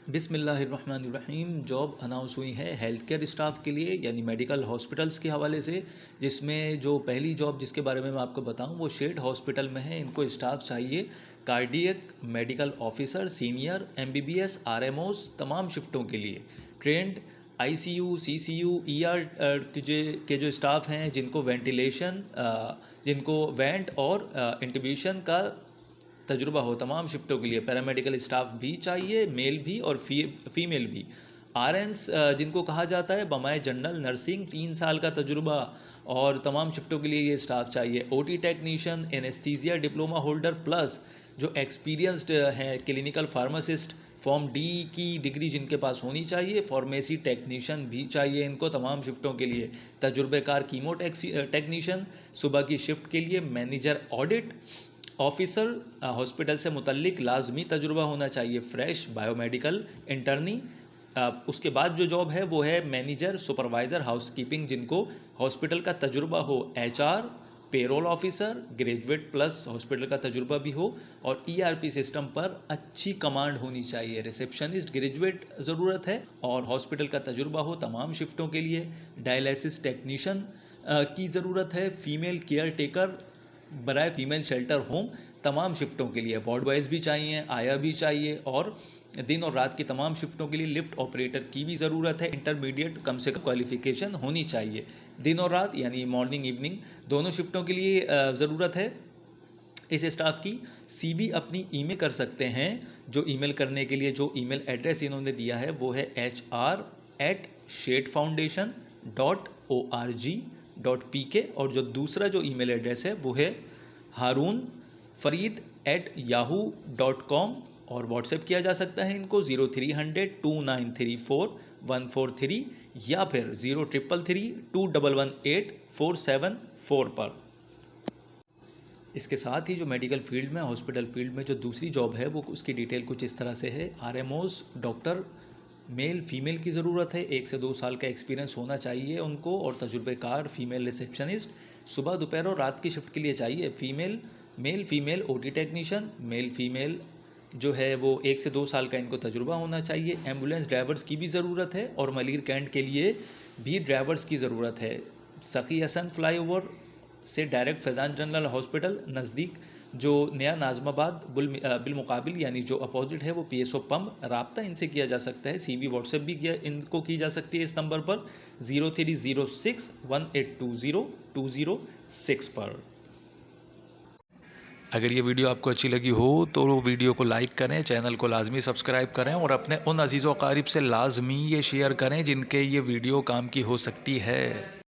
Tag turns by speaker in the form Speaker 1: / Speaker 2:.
Speaker 1: बिस्मिल्लाहिर्रहमानिर्रहीम। Job announce हुई है हेल्थ केयर स्टाफ के लिए यानी मेडिकल हॉस्पिटल्स के हवाले से, जिसमें जो पहली जॉब जिसके बारे में मैं आपको बताऊं वो शेड हॉस्पिटल में है। इनको स्टाफ चाहिए cardiac medical officer, senior, MBBS, RMOs तमाम शिफ्टों के लिए ट्रेंड, आईसीयू, सीसीयू, ईआर के जो स्टाफ हैं जिनको वेंटिलेशन, जिनको वेंट और इंट्यूबेशन का तजुर्बा हो, तमाम शिफ्टों के लिए पैरामेडिकल स्टाफ भी चाहिए, मेल भी और फीमेल भी। आरएनस जिनको कहा जाता है बमाए जनरल नर्सिंग, 3 साल का तजुर्बा और तमाम शिफ्टों के लिए ये स्टाफ चाहिए। OT technician, anaesthesia diploma holder plus जो एक्सपीरियंस्ड हैं क्लिनिकल फार्मासिस्ट, फॉर्म डी की डिग्री जिनके पास होनी चाहिए। फार्मेसी टेक्नीशियन भी चाहिए इनको तमाम शिफ्टों के लिए। तजुर्बेकार कीमो टेक्नीशियन सुबह की शिफ्ट के लिए। मैनेजर ऑडिट ऑफिसर, हॉस्पिटल से मुतल्लिक लाजमी तजुर्बा होना चाहिए। Fresh biomedical internee. उसके बाद जो जॉब है वो है मैनेजर सुपरवाइज़र हाउसकीपिंग, जिनको हॉस्पिटल का तजुर्बा हो। HR, payroll officer, graduate plus hospital का तजुर्बा भी हो और ईआरपी सिस्टम पर अच्छी कमांड होनी चाहिए। रिसेप्शनिस्ट ग्रेजुएट ज़रूरत है और हॉस्पिटल का तजुर्बा हो तमाम शिफ्टों के लिए। डायलिसिस टेक्नीशियन की ज़रूरत है। फीमेल केयर टेकर बराए फीमेल शेल्टर होम तमाम शिफ्टों के लिए। वार्ड बॉयज़ भी चाहिए, आया भी चाहिए और दिन और रात की तमाम शिफ्टों के लिए लिफ्ट ऑपरेटर की भी ज़रूरत है। इंटरमीडिएट कम से कम क्वालिफिकेशन होनी चाहिए। दिन और रात यानी मॉर्निंग इवनिंग दोनों शिफ्टों के लिए ज़रूरत है इस स्टाफ की। सीवी अपनी ईमेल कर सकते हैं। जो ईमेल करने के लिए जो ईमेल एड्रेस इन्होंने दिया है वो है hr@shadefoundation.org.pk और जो दूसरा जो ईमेल एड्रेस है वो है harunfareed@yahoo.com और व्हाट्सएप किया जा सकता है इनको 03002934 143 या फिर 03332118 पर। इसके साथ ही जो मेडिकल फील्ड में, हॉस्पिटल फील्ड में जो दूसरी जॉब है वो उसकी डिटेल कुछ इस तरह से है। आरएमओस डॉक्टर मेल फीमेल की ज़रूरत है। 1 से 2 साल का एक्सपीरियंस होना चाहिए उनको और तजुर्बेकार फीमेल रिसेप्शनिस्ट। सुबह दोपहर और रात की शिफ्ट के लिए चाहिए। Male female OT technician, male female जो है वो 1 से 2 साल का इनको तजुर्बा होना चाहिए। एम्बुलेंस ड्राइवर्स की भी ज़रूरत है और मलीर कैंट के लिए भी ड्राइवर्स की ज़रूरत है। सखी हसन फ्लाईओवर से डायरेक्ट फैज़ान जनरल हॉस्पिटल नज़दीक जो नया नाजमाबाद बिलमुकाबिल यानी जो अपोजिट है वो पीएसओ पंप, राब्ता इनसे किया जा सकता है। सीवी व्हाट्सएप भी इनको की जा सकती है इस नंबर पर 030618202006 पर। अगर ये वीडियो आपको अच्छी लगी हो तो वीडियो को लाइक करें, चैनल को लाजमी सब्सक्राइब करें और अपने उन अजीज़ व अकारिब से लाजमी ये शेयर करें जिनके ये वीडियो काम की हो सकती है।